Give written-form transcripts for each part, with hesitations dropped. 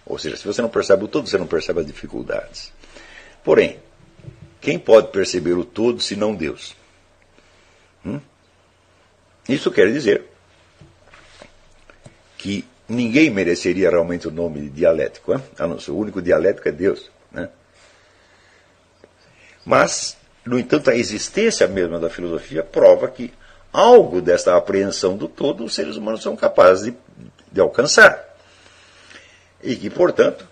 Ou seja, se você não percebe o todo, você não percebe as dificuldades. Porém, quem pode perceber o todo se não Deus? Isso quer dizer que ninguém mereceria realmente o nome de dialético, a não ser o único dialético é Deus. Né? Mas, no entanto, a existência mesma da filosofia prova que algo dessa apreensão do todo os seres humanos são capazes de alcançar. E que, portanto,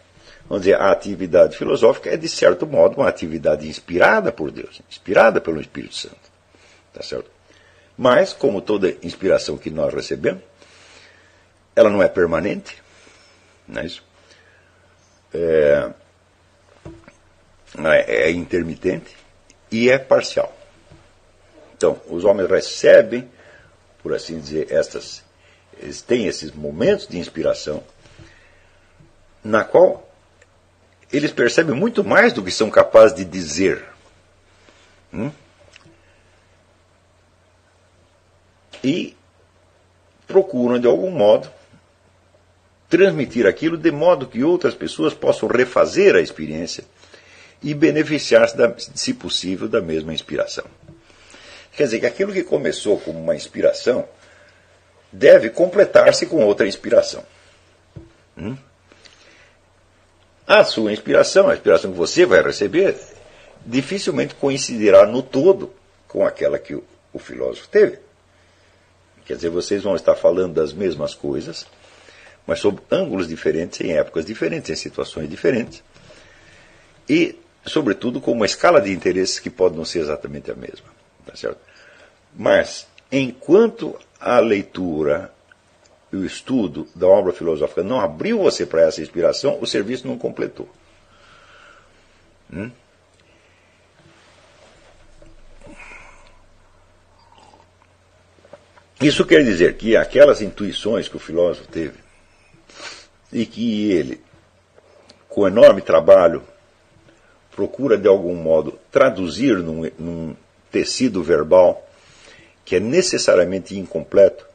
vamos dizer, a atividade filosófica é, de certo modo, uma atividade inspirada por Deus, inspirada pelo Espírito Santo. Tá certo? Mas, como toda inspiração que nós recebemos, ela não é permanente, não é isso? É intermitente e é parcial. Então, os homens recebem, por assim dizer, eles têm esses momentos de inspiração, na qual eles percebem muito mais do que são capazes de dizer. E procuram, de algum modo, transmitir aquilo de modo que outras pessoas possam refazer a experiência e beneficiar-se, se possível, da mesma inspiração. Quer dizer que aquilo que começou como uma inspiração deve completar-se com outra inspiração. A sua inspiração, a inspiração que você vai receber, dificilmente coincidirá no todo com aquela que o filósofo teve. Quer dizer, vocês vão estar falando das mesmas coisas, mas sob ângulos diferentes, em épocas diferentes, em situações diferentes. E, sobretudo, com uma escala de interesses que pode não ser exatamente a mesma. Tá certo? Mas, enquanto a leitura e o estudo da obra filosófica não abriu você para essa inspiração, o serviço não completou. Isso quer dizer que aquelas intuições que o filósofo teve, e que ele, com enorme trabalho, procura de algum modo traduzir num tecido verbal que é necessariamente incompleto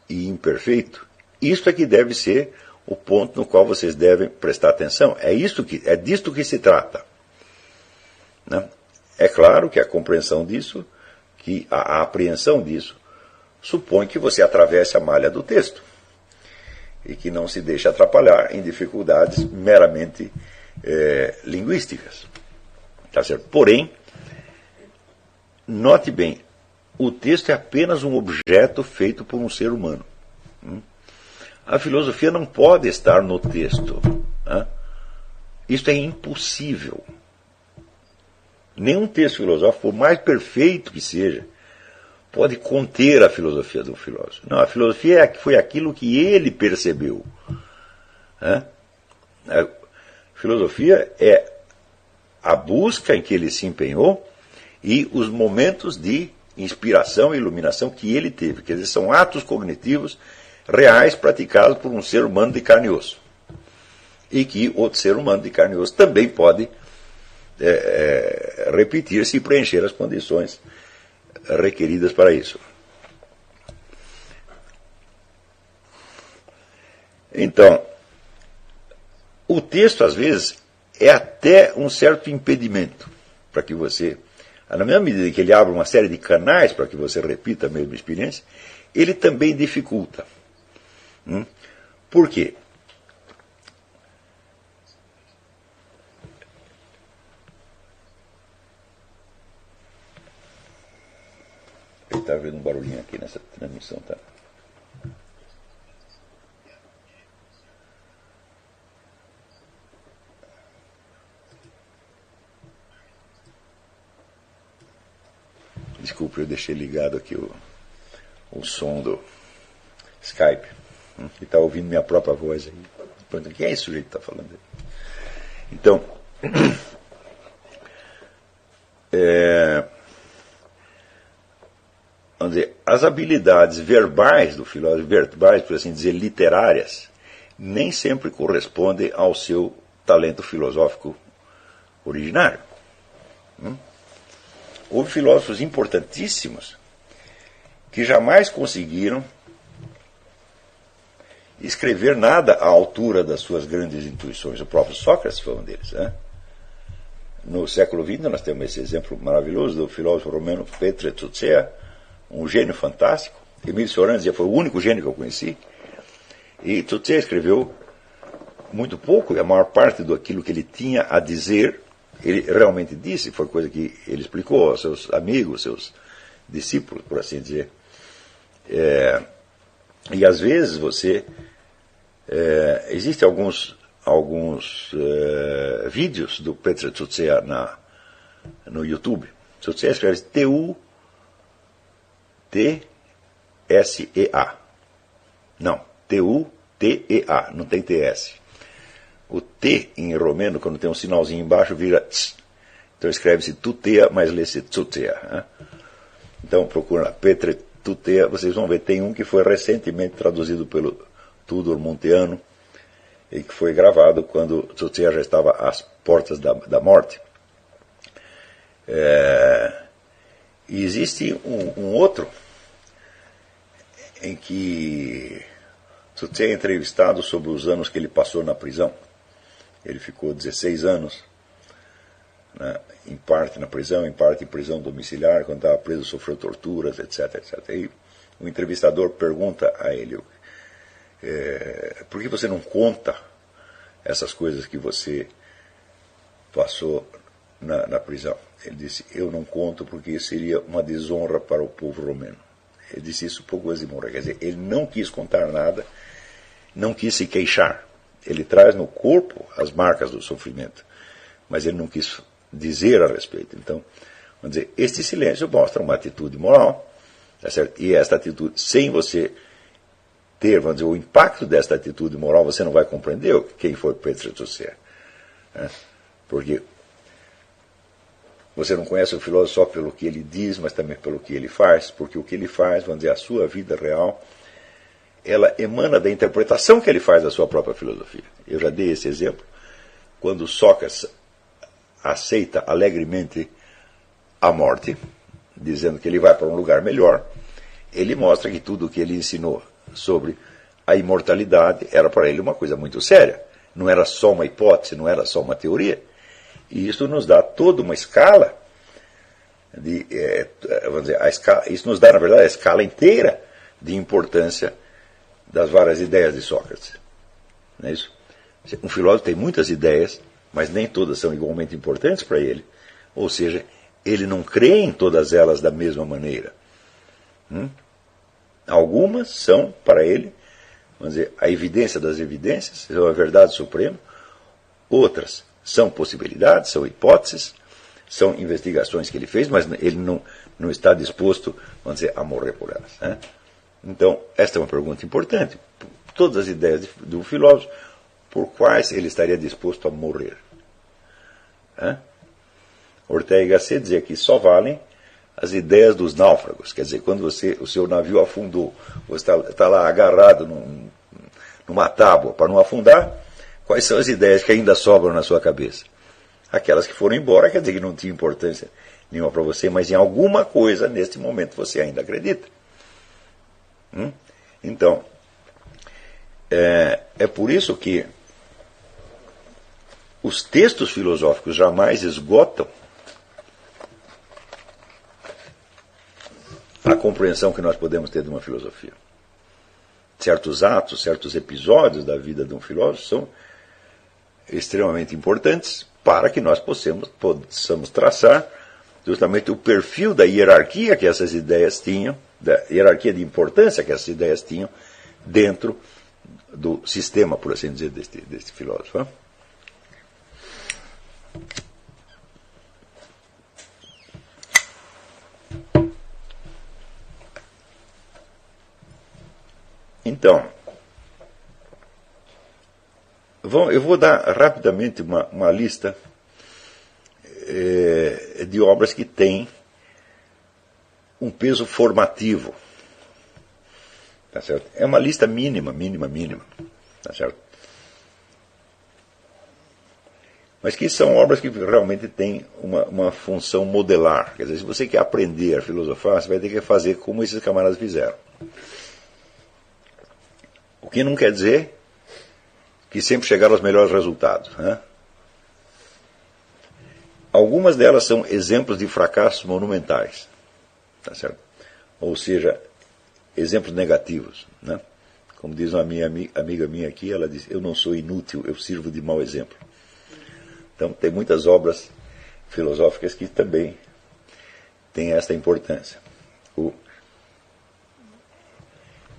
e imperfeito, isso é que deve ser o ponto no qual vocês devem prestar atenção. É disto que se trata. Né? É claro que a compreensão disso, que a apreensão disso, supõe que você atravesse a malha do texto e que não se deixe atrapalhar em dificuldades meramente linguísticas. Tá certo? Porém, note bem, o texto é apenas um objeto feito por um ser humano. A filosofia não pode estar no texto. Isso é impossível. Nenhum texto filosófico, por mais perfeito que seja, pode conter a filosofia do filósofo. Não, a filosofia foi aquilo que ele percebeu. A filosofia é a busca em que ele se empenhou e os momentos de inspiração e iluminação que ele teve. Quer dizer, são atos cognitivos reais praticados por um ser humano de carne e osso. E que outro ser humano de carne e osso também pode repetir-se e preencher as condições requeridas para isso. Então, o texto, às vezes, é até um certo impedimento para que você, na mesma medida que ele abre uma série de canais para que você repita a mesma experiência, ele também dificulta. Por quê? Ele está vendo um barulhinho aqui nessa transmissão, tá? Desculpe, eu deixei ligado aqui o som do Skype. E está ouvindo minha própria voz aí. Quem é esse sujeito que está falando aí? Então, vamos dizer, as habilidades verbais do filósofo, verbais, por assim dizer, literárias, nem sempre correspondem ao seu talento filosófico originário. Houve filósofos importantíssimos que jamais conseguiram escrever nada à altura das suas grandes intuições. O próprio Sócrates foi um deles. Né? No século XX nós temos esse exemplo maravilhoso do filósofo romeno Petre Tzutzea, um gênio fantástico. Emílio Cioran dizia, foi o único gênio que eu conheci. E Tzutzea escreveu muito pouco, e a maior parte daquilo que ele tinha a dizer, ele realmente disse, foi coisa que ele explicou aos seus amigos, seus discípulos, por assim dizer. E às vezes existem alguns vídeos do Petre Tzutzea no YouTube. Tzutzea escreve T-U-T-S-E-A. Não, T-U-T-E-A, não tem T-S. O T em romeno, quando tem um sinalzinho embaixo, vira tz. Então escreve-se Tutea, mas lê-se Tzutzea. Né? Então procura lá, Petre Tzutzea, vocês vão ver, tem um que foi recentemente traduzido pelo Tudor Monteano e que foi gravado quando Tzutzea já estava às portas da morte. E existe um outro em que Tzutzea é entrevistado sobre os anos que ele passou na prisão. Ele ficou 16 anos, né, em parte na prisão, em parte em prisão domiciliar. Quando estava preso, sofreu torturas, etc, etc. E o entrevistador pergunta a ele, por que você não conta essas coisas que você passou na prisão? Ele disse, eu não conto porque isso seria uma desonra para o povo romeno. Ele disse isso pouco antes de morrer. Quer dizer, ele não quis contar nada, não quis se queixar. Ele traz no corpo as marcas do sofrimento, mas ele não quis dizer a respeito. Então, vamos dizer, este silêncio mostra uma atitude moral, tá certo? E esta atitude, sem você ter, vamos dizer, o impacto desta atitude moral, você não vai compreender quem foi Petre Tzutzea. Né? Porque você não conhece o filósofo só pelo que ele diz, mas também pelo que ele faz, porque o que ele faz, vamos dizer, a sua vida real, ela emana da interpretação que ele faz da sua própria filosofia. Eu já dei esse exemplo, quando Sócrates aceita alegremente a morte, dizendo que ele vai para um lugar melhor, ele mostra que tudo o que ele ensinou sobre a imortalidade era para ele uma coisa muito séria. Não era só uma hipótese, não era só uma teoria. E isso nos dá toda uma escala, vamos dizer, isso nos dá, na verdade, a escala inteira de importância das várias ideias de Sócrates. Não é isso? Um filósofo tem muitas ideias, mas nem todas são igualmente importantes para ele. Ou seja, ele não crê em todas elas da mesma maneira. Algumas são, para ele, vamos dizer, a evidência das evidências, são a verdade suprema. Outras são possibilidades, são hipóteses, são investigações que ele fez, mas ele não está disposto, vamos dizer, a morrer por elas. Né? Então, esta é uma pergunta importante. Todas as ideias do filósofo, por quais ele estaria disposto a morrer? Ortega y Gasset dizia que só valem as ideias dos náufragos. Quer dizer, quando o seu navio afundou, você está lá agarrado numa tábua para não afundar, quais são as ideias que ainda sobram na sua cabeça? Aquelas que foram embora, quer dizer que não tinha importância nenhuma para você, mas em alguma coisa, neste momento, você ainda acredita. Então, é por isso que os textos filosóficos jamais esgotam a compreensão que nós podemos ter de uma filosofia. Certos atos, certos episódios da vida de um filósofo são extremamente importantes para que nós possamos traçar justamente o perfil da hierarquia que essas ideias tinham, da hierarquia de importância que essas ideias tinham dentro do sistema, por assim dizer, deste filósofo. Então, eu vou dar rapidamente uma lista de obras que têm um peso formativo. Tá certo? É uma lista mínima. Tá certo? Mas que são obras que realmente têm uma função modelar. Quer dizer, se você quer aprender a filosofar, você vai ter que fazer como esses camaradas fizeram. O que não quer dizer que sempre chegaram aos melhores resultados, né? Algumas delas são exemplos de fracassos monumentais, tá certo? Ou seja, exemplos negativos, né? Como diz uma amiga minha aqui, ela diz: eu não sou inútil, eu sirvo de mau exemplo. Então tem muitas obras filosóficas que também têm esta importância.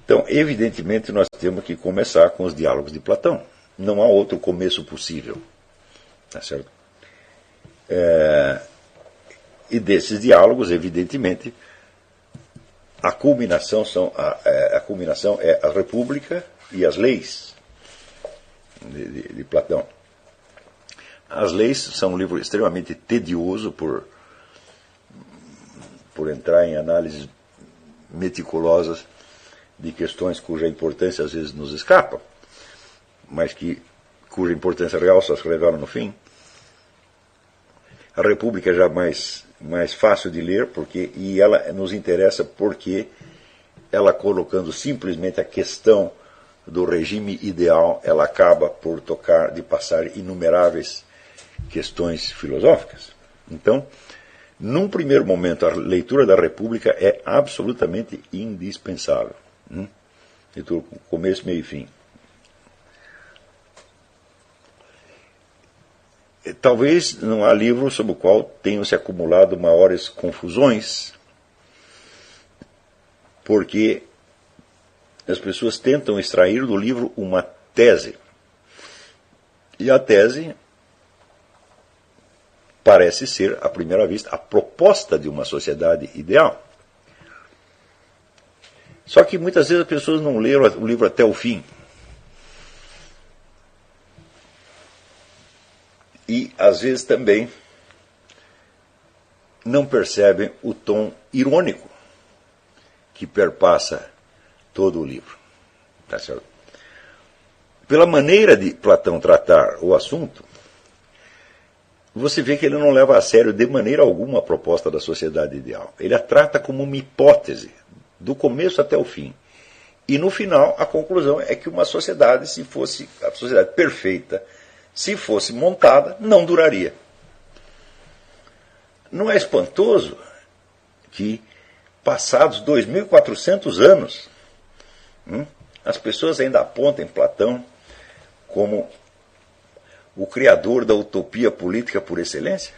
Então, evidentemente, nós temos que começar com os diálogos de Platão. Não há outro começo possível, tá certo? E desses diálogos, evidentemente, a culminação é a República e as leis de Platão. As leis são um livro extremamente tedioso por entrar em análises meticulosas de questões cuja importância às vezes nos escapa, mas cuja importância real só se revela no fim. A República é já mais fácil de ler, e ela nos interessa porque ela, colocando simplesmente a questão do regime ideal, ela acaba por passar inumeráveis questões filosóficas. Então, num primeiro momento, a leitura da República é absolutamente indispensável. Leitura com começo, meio e fim. Talvez não há livro sobre o qual tenham se acumulado maiores confusões, porque as pessoas tentam extrair do livro uma tese. E a tese parece ser, à primeira vista, a proposta de uma sociedade ideal. Só que muitas vezes as pessoas não leram o livro até o fim. E, às vezes, também não percebem o tom irônico que perpassa todo o livro. Tá certo? Pela maneira de Platão tratar o assunto, você vê que ele não leva a sério de maneira alguma a proposta da sociedade ideal. Ele a trata como uma hipótese, do começo até o fim. E, no final, a conclusão é que uma sociedade, se fosse a sociedade perfeita, se fosse montada, não duraria. Não é espantoso que, passados 2.400 anos, as pessoas ainda apontem Platão como o criador da utopia política por excelência?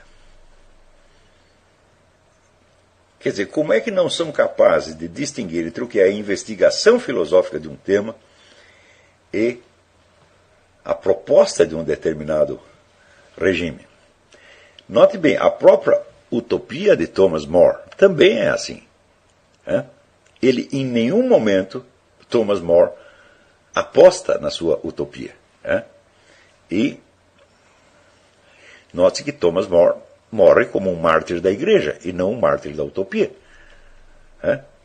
Quer dizer, como é que não são capazes de distinguir entre o que é a investigação filosófica de um tema e a proposta de um determinado regime? Note bem, a própria utopia de Thomas More também é assim. Ele, em nenhum momento, Thomas More aposta na sua utopia. E note que Thomas More morre como um mártir da igreja e não um mártir da utopia.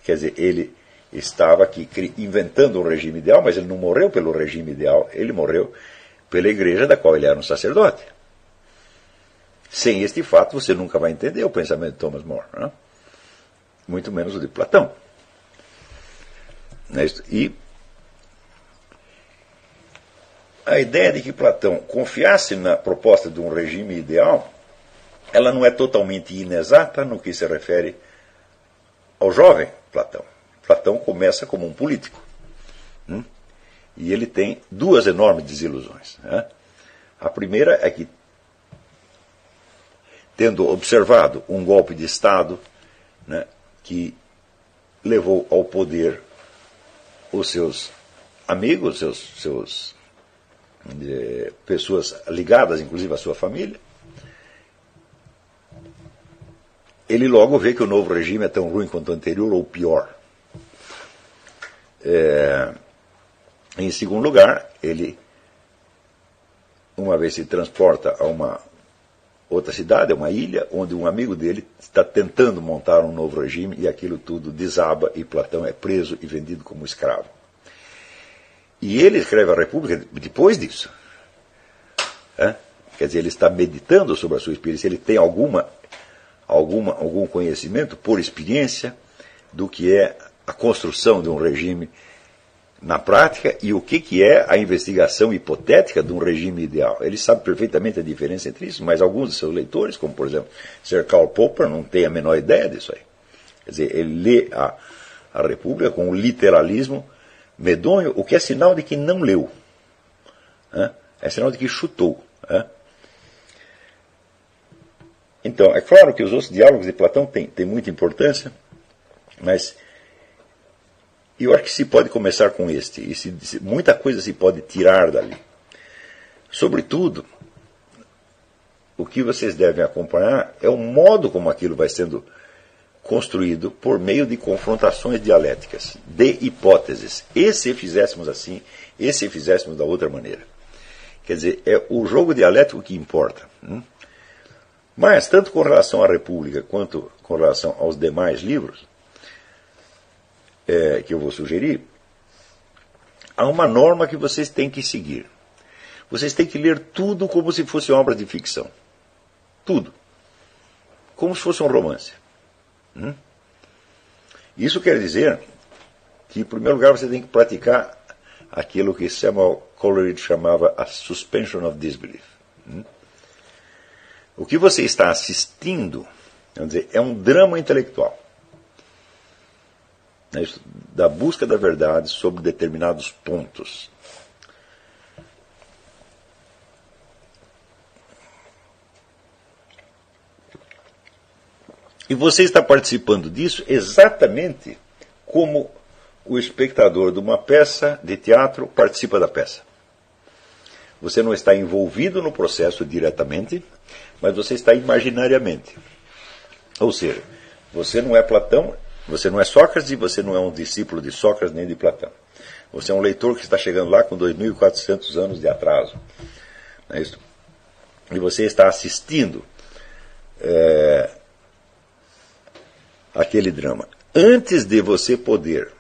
Quer dizer, ele estava aqui inventando um regime ideal, mas ele não morreu pelo regime ideal, ele morreu pela igreja da qual ele era um sacerdote. Sem este fato, você nunca vai entender o pensamento de Thomas More, muito menos o de Platão. E a ideia de que Platão confiasse na proposta de um regime ideal, ela não é totalmente inexata no que se refere ao jovem Platão. Platão começa como um político. E ele tem duas enormes desilusões. A primeira é que, tendo observado um golpe de Estado, que levou ao poder os seus amigos, pessoas ligadas inclusive à sua família, ele logo vê que o novo regime é tão ruim quanto o anterior ou pior. Em segundo lugar, ele, uma vez se transporta a uma outra cidade, a uma ilha, onde um amigo dele está tentando montar um novo regime e aquilo tudo desaba e Platão é preso e vendido como escravo. E ele escreve a República depois disso. Quer dizer, ele está meditando sobre a sua experiência, ele tem algum conhecimento, por experiência, do que é a construção de um regime na prática e o que é a investigação hipotética de um regime ideal. Ele sabe perfeitamente a diferença entre isso, mas alguns de seus leitores, como por exemplo Sir Karl Popper, não tem a menor ideia disso aí. Quer dizer, ele lê a República com um literalismo medonho, o que é sinal de que não leu. É sinal de que chutou. Então, é claro que os outros diálogos de Platão têm muita importância, mas eu acho que se pode começar com este, e muita coisa se pode tirar dali. Sobretudo, o que vocês devem acompanhar é o modo como aquilo vai sendo construído por meio de confrontações dialéticas, de hipóteses. E se fizéssemos assim, e se fizéssemos da outra maneira. Quer dizer, é o jogo dialético que importa. Mas, tanto com relação à República quanto com relação aos demais livros que eu vou sugerir, há uma norma que vocês têm que seguir. Vocês têm que ler tudo como se fosse obra de ficção. Tudo. Como se fosse um romance. Isso quer dizer que, em primeiro lugar, você tem que praticar aquilo que Samuel Coleridge chamava a suspension of disbelief. O que você está assistindo, vamos dizer, é um drama intelectual. Da busca da verdade sobre determinados pontos. E você está participando disso exatamente como o espectador de uma peça de teatro participa da peça. Você não está envolvido no processo diretamente, mas você está imaginariamente. Ou seja, você não é Platão, você não é Sócrates e você não é um discípulo de Sócrates nem de Platão. Você é um leitor que está chegando lá com 2.400 anos de atraso. Não é isso? E você está assistindo aquele drama. Antes de você poder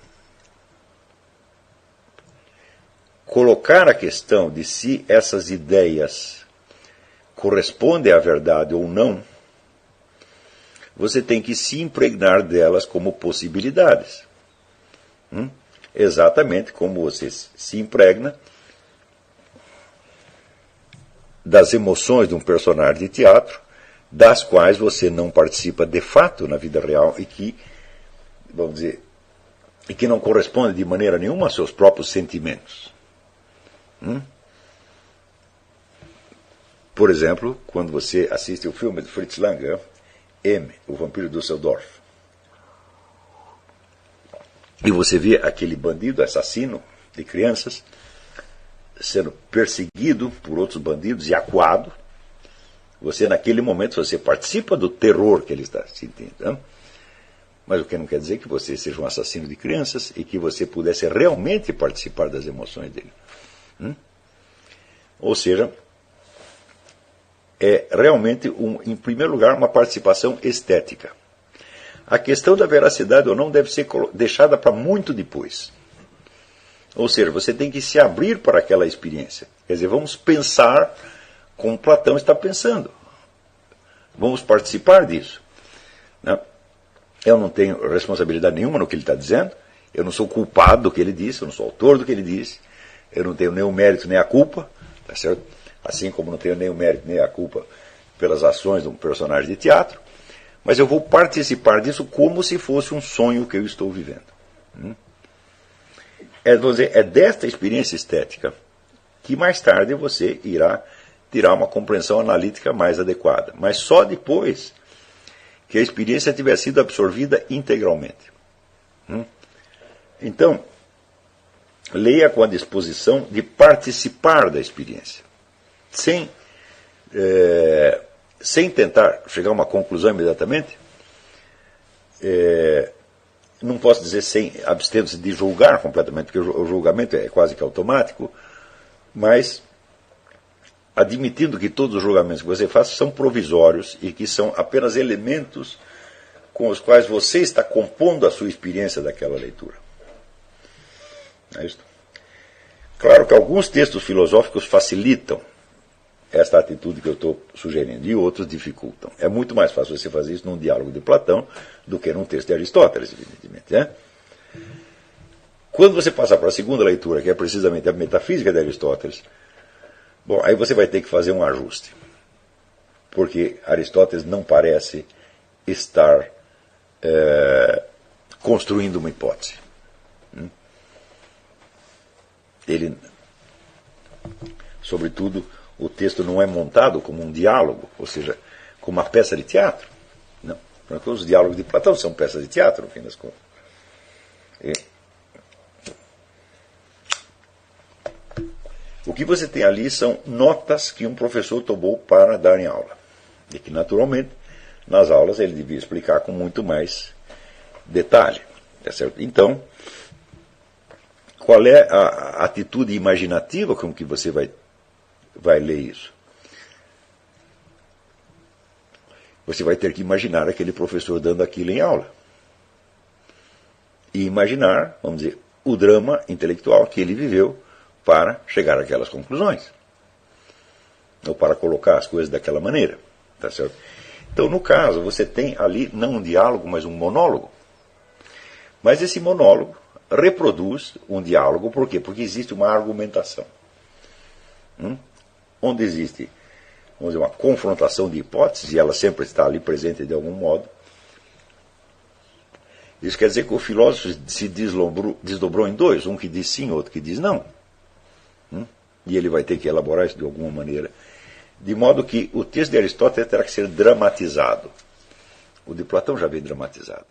colocar a questão de se essas ideias correspondem à verdade ou não, você tem que se impregnar delas como possibilidades. Exatamente como você se impregna das emoções de um personagem de teatro, das quais você não participa de fato na vida real e que, vamos dizer, e que não corresponde de maneira nenhuma aos seus próprios sentimentos. Por exemplo, quando você assiste o filme de Fritz Lang, M, o Vampiro de Düsseldorf, e você vê aquele bandido, assassino de crianças, sendo perseguido por outros bandidos e acuado, você naquele momento você participa do terror que ele está sentindo. Mas o que não quer dizer que você seja um assassino de crianças e que você pudesse realmente participar das emoções dele. Ou seja, é realmente, em primeiro lugar, uma participação estética. A questão da veracidade ou não deve ser deixada para muito depois. Ou seja, você tem que se abrir para aquela experiência. Quer dizer, vamos pensar como Platão está pensando. Vamos participar disso. Eu não tenho responsabilidade nenhuma no que ele está dizendo. Eu não sou culpado do que ele disse, eu não sou autor do que ele disse. Eu não tenho nem o mérito nem a culpa. Tá certo? Assim como não tenho nem o mérito nem a culpa pelas ações de um personagem de teatro. Mas eu vou participar disso como se fosse um sonho que eu estou vivendo. É desta experiência estética que mais tarde você irá tirar uma compreensão analítica mais adequada. Mas só depois que a experiência tiver sido absorvida integralmente. Então, leia com a disposição de participar da experiência. Sem tentar chegar a uma conclusão imediatamente, não posso dizer sem abster-se de julgar completamente, porque o julgamento é quase que automático, mas admitindo que todos os julgamentos que você faz são provisórios e que são apenas elementos com os quais você está compondo a sua experiência daquela leitura. É isso? Claro que alguns textos filosóficos facilitam esta atitude que eu estou sugerindo, e outros dificultam. É muito mais fácil você fazer isso num diálogo de Platão do que num texto de Aristóteles, evidentemente. Quando você passar para a segunda leitura, que é precisamente a metafísica de Aristóteles, bom, aí você vai ter que fazer um ajuste. Porque Aristóteles não parece estar construindo uma hipótese. Ele, sobretudo, o texto não é montado como um diálogo, ou seja, como uma peça de teatro. Não. Porque os diálogos de Platão são peças de teatro, no fim das contas. O que você tem ali são notas que um professor tomou para dar em aula. E que, naturalmente, nas aulas ele devia explicar com muito mais detalhe. Tá certo? Então, qual é a atitude imaginativa com que você vai ler isso? Você vai ter que imaginar aquele professor dando aquilo em aula. E imaginar, vamos dizer, o drama intelectual que ele viveu para chegar àquelas conclusões. Ou para colocar as coisas daquela maneira. Tá certo? Então, no caso, você tem ali não um diálogo, mas um monólogo. Mas esse monólogo reproduz um diálogo, por quê? Porque existe uma argumentação. Onde existe, vamos dizer, uma confrontação de hipóteses, e ela sempre está ali presente de algum modo. Isso quer dizer que o filósofo se desdobrou em dois, um que diz sim, outro que diz não. E ele vai ter que elaborar isso de alguma maneira. De modo que o texto de Aristóteles terá que ser dramatizado. O de Platão já vem dramatizado.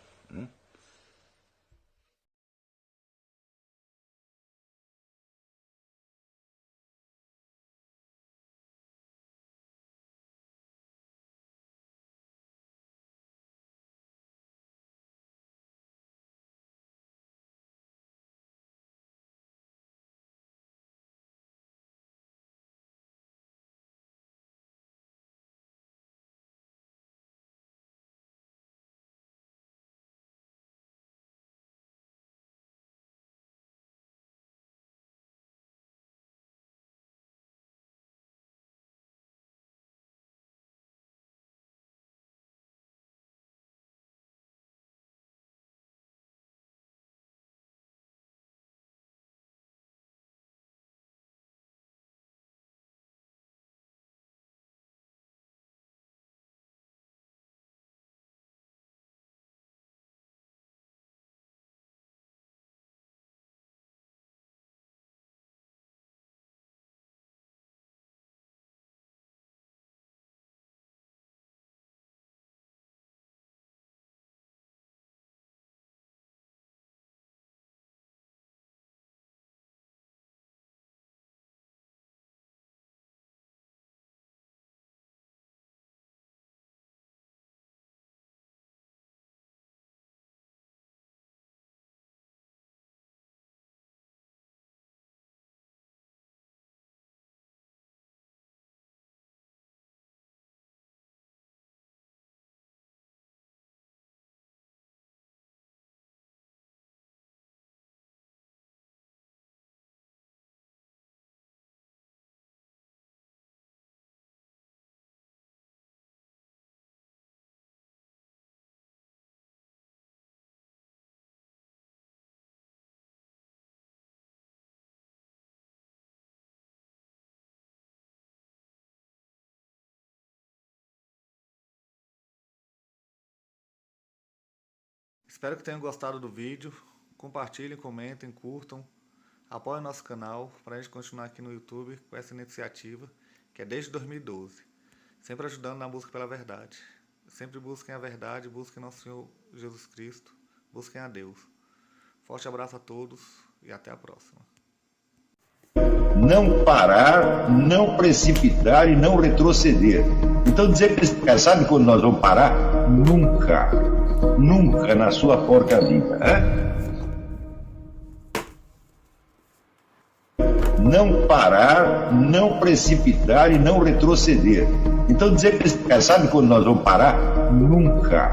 Espero que tenham gostado do vídeo. Compartilhem, comentem, curtam. Apoiem nosso canal para a gente continuar aqui no YouTube com essa iniciativa que é desde 2012. Sempre ajudando na busca pela verdade. Sempre busquem a verdade, busquem nosso Senhor Jesus Cristo, busquem a Deus. Forte abraço a todos e até a próxima. Não parar, não precipitar e não retroceder. Então dizer que esse cara sabe quando nós vamos parar? Nunca. Nunca na sua porca vida. Não parar, não precipitar e não retroceder. Então dizer que esse cara sabe quando nós vamos parar? Nunca.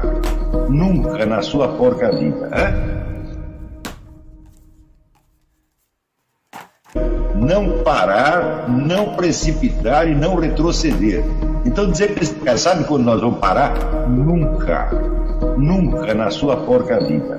Nunca na sua porca vida. Não parar, não precipitar e não retroceder. Então dizer que esse cara sabe quando nós vamos parar? Nunca. Nunca na sua porca vida.